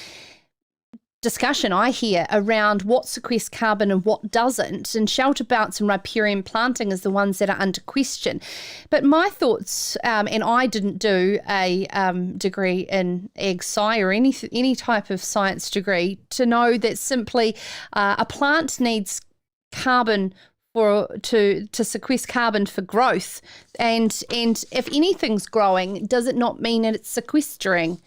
discussion I hear around what sequests carbon and what doesn't, and shelter belts and riparian planting is the ones that are under question. But my thoughts, and I didn't do a degree in ag sci or any type of science degree to know that simply a plant needs carbon to sequester carbon for growth, and if anything's growing, does it not mean that it's sequestering?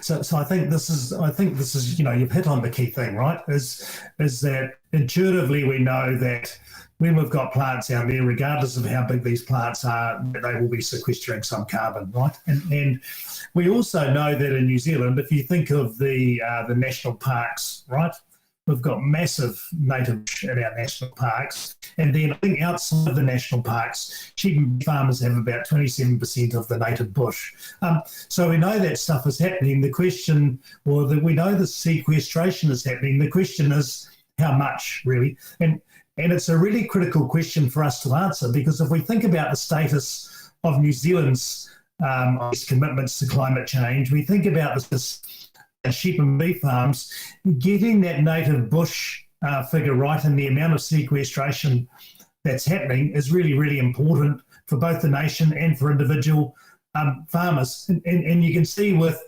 So I think this is you've hit on the key thing, right? Is that intuitively we know that when we've got plants out there, regardless of how big these plants are, they will be sequestering some carbon, right? And we also know that in New Zealand, if you think of the national parks, right? We've got massive native in our national parks. And then I think outside of the national parks, sheep and farmers have about 27% of the native bush. So we know that stuff is happening. The question, or that we know the sequestration is happening. The question is how much, really? And it's a really critical question for us to answer, because if we think about the status of New Zealand's commitments to climate change, we think about this sheep and beef farms, getting that native bush figure right and the amount of sequestration that's happening is really, really important for both the nation and for individual farmers. And you can see with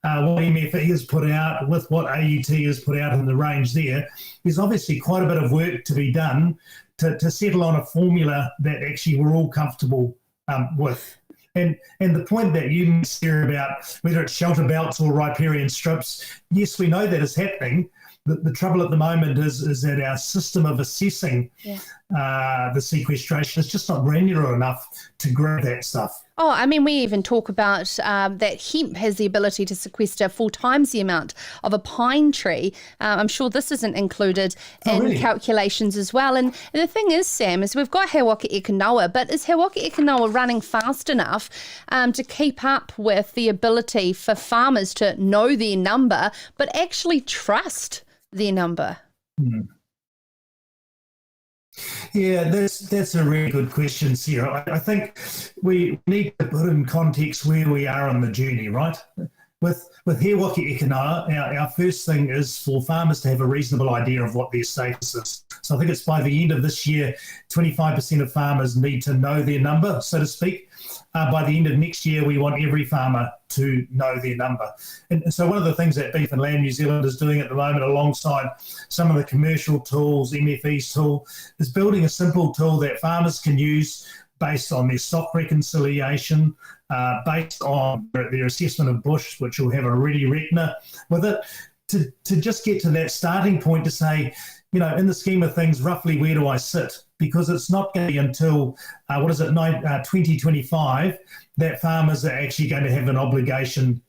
what MFE has put out, with what AUT has put out in the range there's obviously quite a bit of work to be done to settle on a formula that actually we're all comfortable with. And the point that you made, Sarah, about whether it's shelter belts or riparian strips, yes, we know that is happening. The trouble at the moment is that our system of assessing the sequestration is just not granular enough to grab that stuff. Oh, I mean, we even talk about that hemp has the ability to sequester 4 times the amount of a pine tree. I'm sure this isn't included in calculations as well. And the thing is, Sam, is we've got He Waka Eke Noa, but is He Waka Eke Noa running fast enough to keep up with the ability for farmers to know their number, but actually trust their number? Yeah, that's a really good question, Sarah. I think we need to put in context where we are on the journey, right? With He Waka Eke Noa, our first thing is for farmers to have a reasonable idea of what their status is. So I think it's by the end of this year, 25% of farmers need to know their number, so to speak. By the end of next year, we want every farmer to know their number. And so one of the things that Beef and Lamb New Zealand is doing at the moment, alongside some of the commercial tools, MFE's tool, is building a simple tool that farmers can use based on their stock reconciliation, based on their assessment of bush, which will have a ready retina with it, to just get to that starting point to say, in the scheme of things, roughly where do I sit? Because it's not going to be until, 2025, that farmers are actually going to have an obligation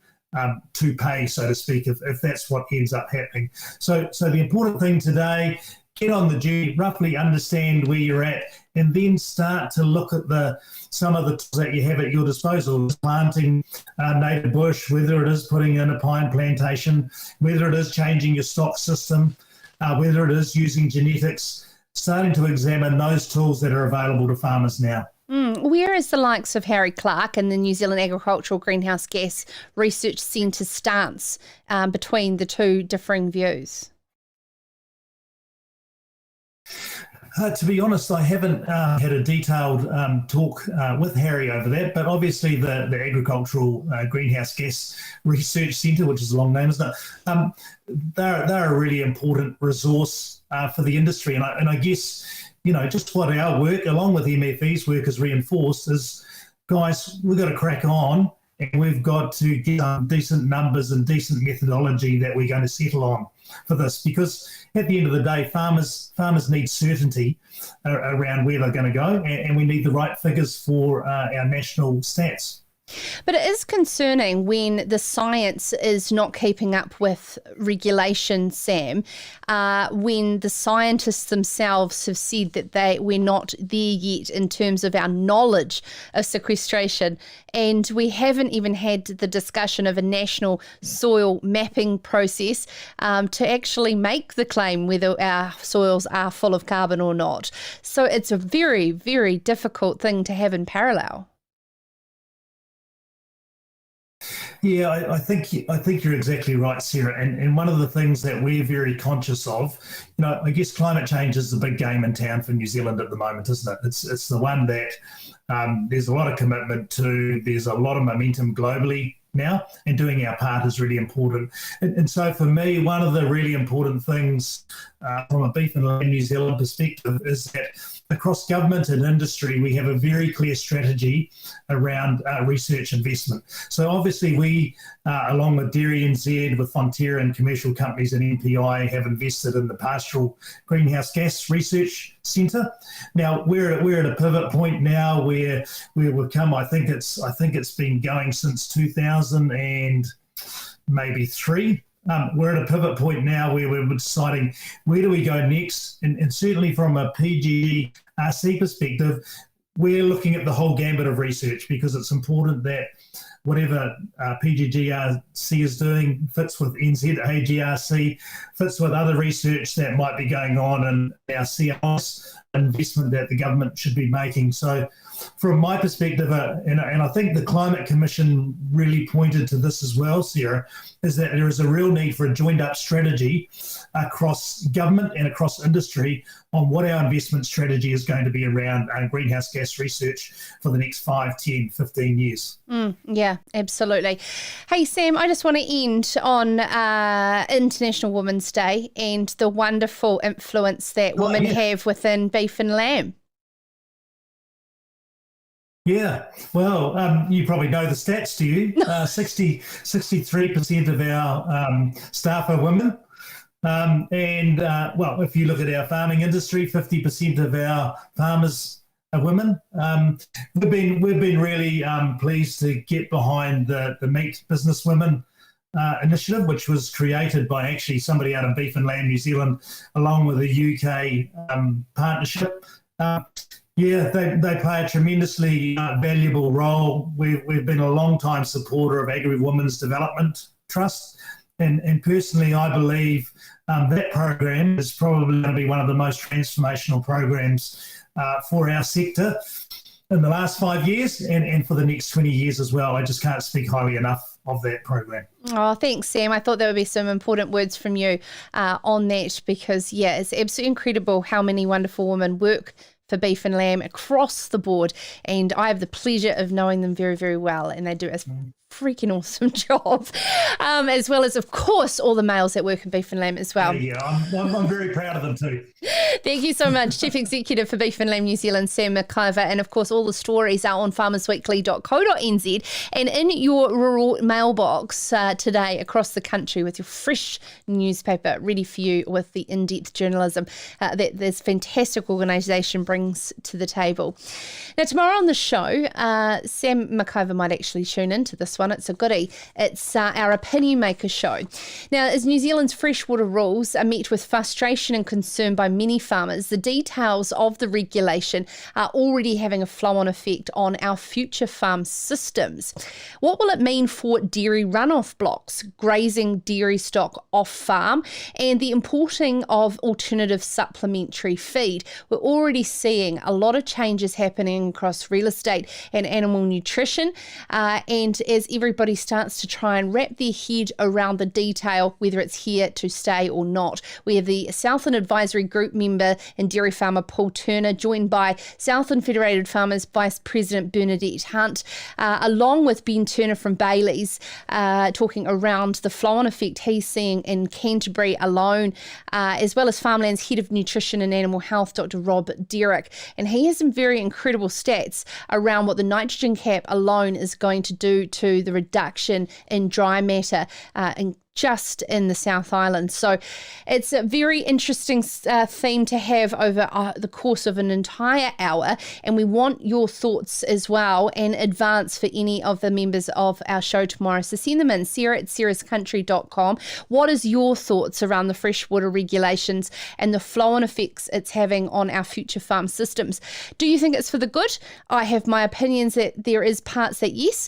to pay, so to speak, if that's what ends up happening. So the important thing today, get on the journey, roughly understand where you're at, and then start to look at some of the tools that you have at your disposal, planting native bush, whether it is putting in a pine plantation, whether it is changing your stock system, whether it is using genetics, starting to examine those tools that are available to farmers now. Where is the likes of Harry Clark and the New Zealand Agricultural Greenhouse Gas Research Centre stance between the two differing views? To be honest, I haven't had a detailed talk with Harry over that, but obviously the Agricultural Greenhouse Gas Research Centre, which is a long name, isn't it? They're a really important resource for the industry. And I guess, just what our work, along with MFE's work, has reinforced is, guys, we've got to crack on and we've got to get decent numbers and decent methodology that we're going to settle on for this, because at the end of the day, farmers need certainty around where they're going to go, and we need the right figures for our national stats. But it is concerning when the science is not keeping up with regulation, Sam, when the scientists themselves have said that we're not there yet in terms of our knowledge of sequestration, and we haven't even had the discussion of a national soil mapping process to actually make the claim whether our soils are full of carbon or not. So it's a very, very difficult thing to have in parallel. Yeah, I think you're exactly right, Sarah. And one of the things that we're very conscious of, I guess climate change is the big game in town for New Zealand at the moment, isn't it? It's the one that there's a lot of commitment to. There's a lot of momentum globally now, and doing our part is really important. And so for me, one of the really important things from a Beef and Lamb New Zealand perspective is that across government and industry, we have a very clear strategy around research investment. So obviously we, along with Dairy NZ, with Fonterra and commercial companies and MPI, have invested in the Pastoral Greenhouse Gas Research Centre. Now we're at a pivot point now where we've come. I think it's been going since 2000 and maybe 3. We're at a pivot point now where we're deciding where do we go next, and certainly from a PGRC perspective, we're looking at the whole gambit of research, because it's important that whatever PGGRC is doing fits with NZAGRC, fits with other research that might be going on in our CRS investment that the government should be making. So from my perspective, and I think the Climate Commission really pointed to this as well, Sarah, is that there is a real need for a joined up strategy across government and across industry on what our investment strategy is going to be around greenhouse gas research for the next 5, 10, 15 years. Yeah, absolutely. Hey, Sam, I just want to end on International Women's Day and the wonderful influence that women have within beef and lamb. Yeah, well, you probably know the stats, do you? 63% of our staff are women. Well, if you look at our farming industry, 50% of our farmers are women. We've been really pleased to get behind the Meat Business Women initiative, which was created by actually somebody out of Beef and Lamb New Zealand, along with a UK partnership. Yeah, they play a tremendously valuable role. We've been a long-time supporter of Agri Women's Development Trust, and personally I believe that program is probably going to be one of the most transformational programs for our sector in the last 5 years and for the next 20 years as well. I just can't speak highly enough of that program. Oh, thanks, Sam. I thought there would be some important words from you on that, because, yeah, it's absolutely incredible how many wonderful women work for beef and lamb across the board, and I have the pleasure of knowing them very, very well, and they do a freaking awesome job, as well as, of course, all the males that work in beef and lamb as well. Yeah, I'm very proud of them too. Thank you so much, Chief Executive for Beef and Lamb New Zealand, Sam McIvor, and of course all the stories are on farmersweekly.co.nz and in your rural mailbox today across the country with your fresh newspaper ready for you with the in-depth journalism that this fantastic organisation brings to the table. Now tomorrow on the show, Sam McIvor might actually tune into this one. It's a goodie. It's our Opinion Maker show. Now, as New Zealand's freshwater rules are met with frustration and concern by many farmers, the details of the regulation are already having a flow-on effect on our future farm systems. What will it mean for dairy runoff blocks, grazing dairy stock off farm, and the importing of alternative supplementary feed? We're already seeing a lot of changes happening across real estate and animal nutrition, and as as everybody starts to try and wrap their head around the detail, whether it's here to stay or not. We have the Southland Advisory Group member and dairy farmer Paul Turner, joined by Southland Federated Farmers Vice President Bernadette Hunt, along with Ben Turner from Bailey's, talking around the flow-on effect he's seeing in Canterbury alone, as well as Farmland's Head of Nutrition and Animal Health, Dr. Rob Derrick. And he has some very incredible stats around what the nitrogen cap alone is going to do to the reduction in dry matter just in the South Island. So it's a very interesting theme to have over the course of an entire hour, and we want your thoughts as well in advance for any of the members of our show tomorrow. So send them in, sarah@sarahscountry.com. What is your thoughts around the freshwater regulations and the flow-on effects it's having on our future farm systems? Do you think it's for the good? I have my opinions that there is parts that yes,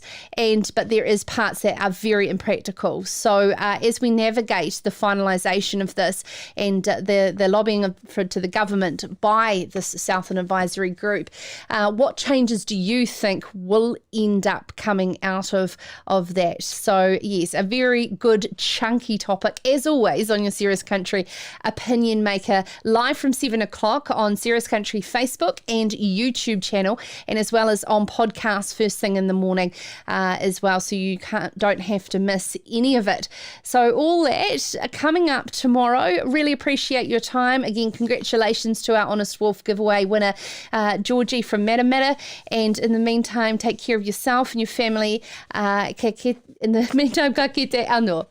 but there is parts that are very impractical. So as we navigate the finalisation of this and the lobbying to the government by this Southland Advisory Group, what changes do you think will end up coming out of that? So yes, a very good chunky topic as always on your Sarah's Country Opinion Maker, live from 7 o'clock on Sarah's Country Facebook and YouTube channel, and as well as on podcast first thing in the morning as well, so you don't have to miss any of it. So all that coming up tomorrow. Really appreciate your time. Again, congratulations to our Honest Wolf giveaway winner, Georgie from Matamata. And in the meantime, take care of yourself and your family. In the meantime, ka kite anō.